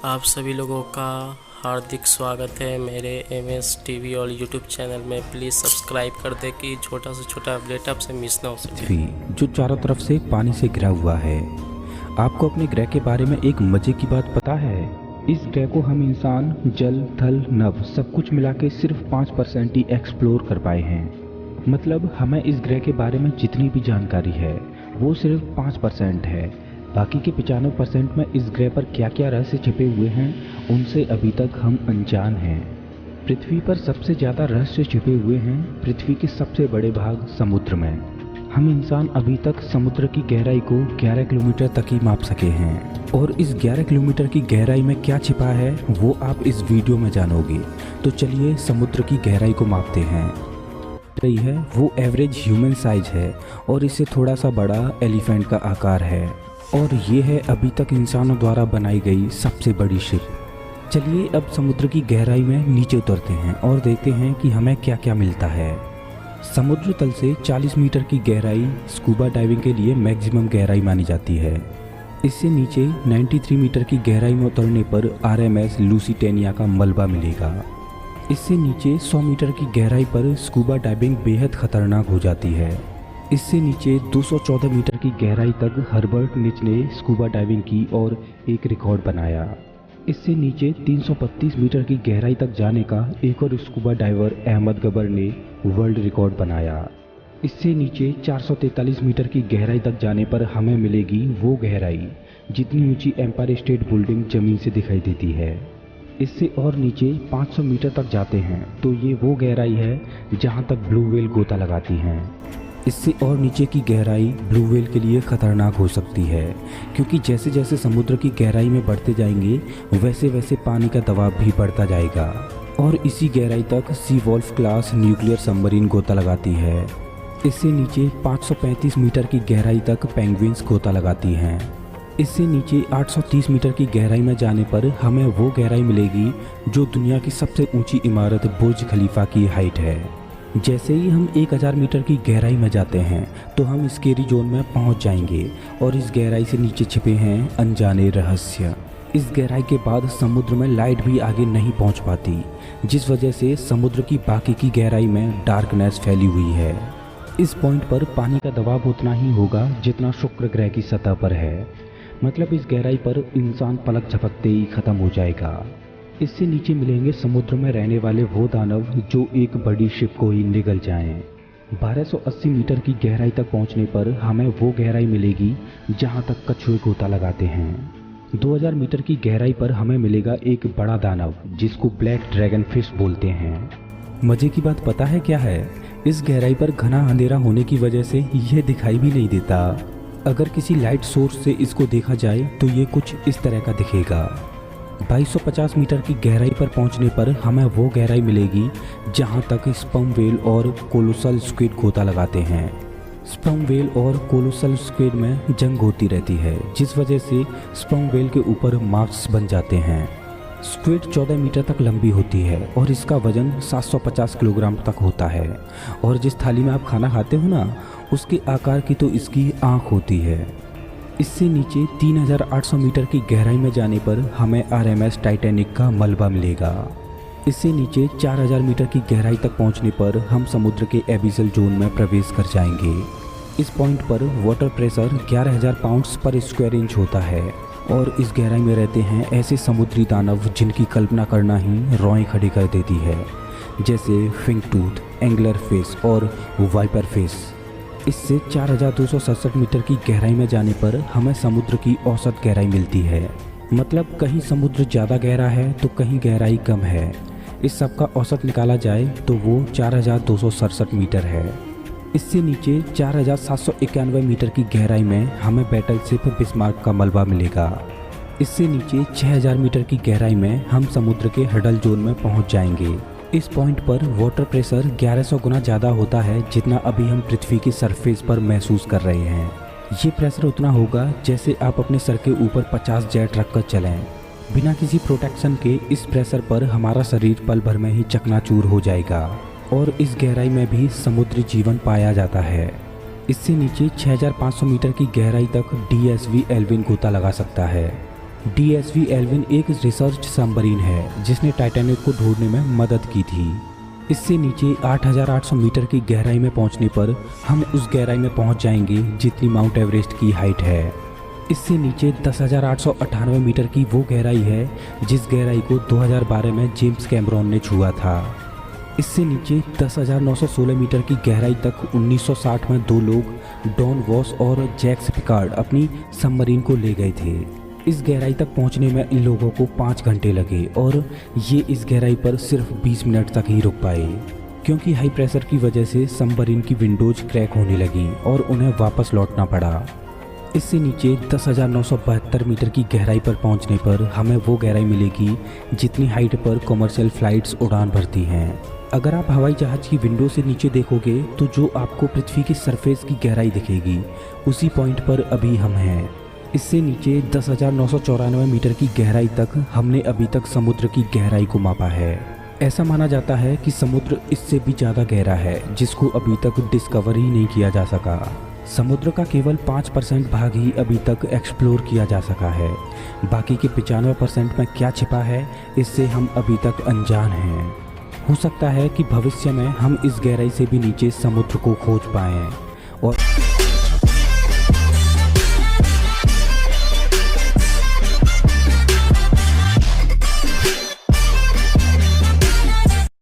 आप सभी लोगों का हार्दिक स्वागत है मेरे MS टीवी और यूट्यूब चैनल में। प्लीज़ सब्सक्राइब कर दें कि छोटा से छोटा अपडेट आपसे मिस ना हो सके। पृथ्वी जो चारों तरफ से पानी से घिरा हुआ है। आपको अपने ग्रह के बारे में एक मजे की बात पता है? इस ग्रह को हम इंसान, जल, थल, नभ सब कुछ मिला के सिर्फ 5% ही एक्सप्लोर कर पाए हैं। मतलब हमें इस ग्रह के बारे में जितनी भी जानकारी है वो सिर्फ 5% है। बाकी के 95% में इस ग्रह पर क्या क्या रहस्य छिपे हुए हैं उनसे अभी तक हम अनजान हैं। पृथ्वी पर सबसे ज़्यादा रहस्य छिपे हुए हैं पृथ्वी के सबसे बड़े भाग समुद्र में। हम इंसान अभी तक समुद्र की गहराई को 11 किलोमीटर तक ही माप सके हैं, और इस 11 किलोमीटर की गहराई में क्या छिपा है वो आप इस वीडियो में जानोगे। तो चलिए समुद्र की गहराई को मापते हैं। रही है वो एवरेज ह्यूमन साइज है और इससे थोड़ा सा बड़ा एलिफेंट का आकार है, और ये है अभी तक इंसानों द्वारा बनाई गई सबसे बड़ी शिप। चलिए अब समुद्र की गहराई में नीचे उतरते हैं और देखते हैं कि हमें क्या क्या मिलता है। समुद्र तल से 40 मीटर की गहराई स्कूबा डाइविंग के लिए मैक्सिमम गहराई मानी जाती है। इससे नीचे 93 मीटर की गहराई में उतरने पर RMS लूसिटेनिया का मलबा मिलेगा। इससे नीचे 100 मीटर की गहराई पर स्कूबा डाइविंग बेहद खतरनाक हो जाती है। इससे नीचे 214 मीटर की गहराई तक हर्बर्ट निच ने स्कूबा डाइविंग की और एक रिकॉर्ड बनाया। इससे नीचे 332 मीटर की गहराई तक जाने का एक और स्कूबा डाइवर अहमद गबर ने वर्ल्ड रिकॉर्ड बनाया। इससे नीचे 443 मीटर की गहराई तक जाने पर हमें मिलेगी वो गहराई जितनी ऊंची एम्पायर स्टेट बिल्डिंग जमीन से दिखाई देती है। इससे और नीचे 500 मीटर तक जाते हैं तो ये वो गहराई है जहां तक ब्लू व्हेल गोता लगाती हैं। इससे और नीचे की गहराई ब्लू व्हेल के लिए खतरनाक हो सकती है, क्योंकि जैसे जैसे समुद्र की गहराई में बढ़ते जाएंगे वैसे वैसे पानी का दबाव भी बढ़ता जाएगा, और इसी गहराई तक सी वॉल्फ क्लास न्यूक्लियर सबमरीन गोता लगाती है। इससे नीचे 535 मीटर की गहराई तक पेंगुइन्स गोता लगाती हैं। इससे नीचे 830 मीटर की गहराई में जाने पर हमें वो गहराई मिलेगी जो दुनिया की सबसे ऊंची इमारत बुर्ज खलीफा की हाइट है। जैसे ही हम 1000 मीटर की गहराई में जाते हैं तो हम स्केरी जोन में पहुंच जाएंगे, और इस गहराई से नीचे छिपे हैं अनजाने रहस्य। इस गहराई के बाद समुद्र में लाइट भी आगे नहीं पहुंच पाती, जिस वजह से समुद्र की बाकी की गहराई में डार्कनेस फैली हुई है। इस पॉइंट पर पानी का दबाव उतना ही होगा जितना शुक्र ग्रह की सतह पर है। मतलब इस गहराई पर इंसान पलक झपकते ही खत्म हो जाएगा। इससे नीचे मिलेंगे समुद्र में रहने वाले वो दानव जो एक बड़ी शिप को ही निगल जाएं। 1280 मीटर की गहराई तक पहुंचने पर हमें वो गहराई मिलेगी जहां तक कछुए गोता लगाते हैं। 2000 मीटर की गहराई पर हमें मिलेगा एक बड़ा दानव जिसको ब्लैक ड्रैगन फिश बोलते हैं। मजे की बात पता है क्या है? इस गहराई पर घना अंधेरा होने की वजह से यह दिखाई भी नहीं देता। अगर किसी लाइट सोर्स से इसको देखा जाए तो ये कुछ इस तरह का दिखेगा। 2250 मीटर की गहराई पर पहुंचने पर हमें वो गहराई मिलेगी जहां तक स्पर्म व्हेल और कोलोसल स्क्विड गोता लगाते हैं। स्पर्म व्हेल और कोलोसल स्क्विड में जंग होती रहती है, जिस वजह से स्पर्म व्हेल के ऊपर मार्क्स बन जाते हैं। स्क्विड 14 मीटर तक लंबी होती है और इसका वजन 750 किलोग्राम तक होता है, और जिस थाली में आप खाना खाते हो ना उसके आकार की तो इसकी आँख होती है। इससे नीचे 3800 मीटर की गहराई में जाने पर हमें RMS टाइटैनिक का मलबा मिलेगा। इससे नीचे 4000 मीटर की गहराई तक पहुंचने पर हम समुद्र के एबिसल जोन में प्रवेश कर जाएंगे। इस पॉइंट पर वाटर प्रेशर 11000 पाउंड्स पर स्क्वायर इंच होता है, और इस गहराई में रहते हैं ऐसे समुद्री दानव जिनकी कल्पना करना ही रोएं खड़ी कर देती है, जैसे फिंग टूथ, एंगलर फिश और वाइपर फिश। इससे 4267 मीटर की गहराई में जाने पर हमें समुद्र की औसत गहराई मिलती है। मतलब कहीं समुद्र ज़्यादा गहरा है तो कहीं गहराई कम है। इस सब का औसत निकाला जाए तो वो 4267 मीटर है। इससे नीचे 4791 मीटर की गहराई में हमें बैटलशिप बिस्मार्क का मलबा मिलेगा। इससे नीचे 6000 मीटर की गहराई में हम समुद्र के हडल जोन में पहुंच जाएंगे। इस पॉइंट पर वाटर प्रेशर 1100 गुना ज़्यादा होता है जितना अभी हम पृथ्वी की सरफेस पर महसूस कर रहे हैं। ये प्रेशर उतना होगा जैसे आप अपने सर के ऊपर 50 जेट रख कर चलें। बिना किसी प्रोटेक्शन के इस प्रेशर पर हमारा शरीर पल भर में ही चकनाचूर हो जाएगा, और इस गहराई में भी समुद्री जीवन पाया जाता है। इससे नीचे 6500 मीटर की गहराई तक DSV एल्विन गोता लगा सकता है। DSV एल्विन एक रिसर्च सबमरीन है जिसने टाइटैनिक को ढूंढने में मदद की थी। इससे नीचे 8,800 मीटर की गहराई में पहुंचने पर हम उस गहराई में पहुंच जाएंगे जितनी माउंट एवरेस्ट की हाइट है। इससे नीचे 10,898 मीटर की वो गहराई है जिस गहराई को 2012 में जेम्स कैमरॉन ने छुआ था। इससे नीचे 10,916 मीटर की गहराई तक 1960 में 2 लोग डॉन वॉस और जैक्स पिकार्ड अपनी सबमरीन को ले गए थे। इस गहराई तक पहुंचने में इन लोगों को 5 घंटे लगे और ये इस गहराई पर सिर्फ 20 मिनट तक ही रुक पाए, क्योंकि हाई प्रेशर की वजह से सबमरीन की विंडोज क्रैक होने लगी और उन्हें वापस लौटना पड़ा। इससे नीचे 10,972 मीटर की गहराई पर पहुंचने पर हमें वो गहराई मिलेगी जितनी हाइट पर कमर्शियल फ्लाइट्स उड़ान भरती हैं। अगर आप हवाई जहाज़ की विंडो से नीचे देखोगे तो जो आपको पृथ्वी की सरफेस की गहराई दिखेगी उसी पॉइंट पर अभी हम हैं। इससे नीचे 10,994 मीटर की गहराई तक हमने अभी तक समुद्र की गहराई को मापा है। ऐसा माना जाता है कि समुद्र इससे भी ज़्यादा गहरा है जिसको अभी तक डिस्कवर ही नहीं किया जा सका। समुद्र का केवल 5% भाग ही अभी तक एक्सप्लोर किया जा सका है। बाकी के 95% में क्या छिपा है इससे हम अभी तक अनजान हैं। हो सकता है कि भविष्य में हम इस गहराई से भी नीचे समुद्र को खोज पाएं और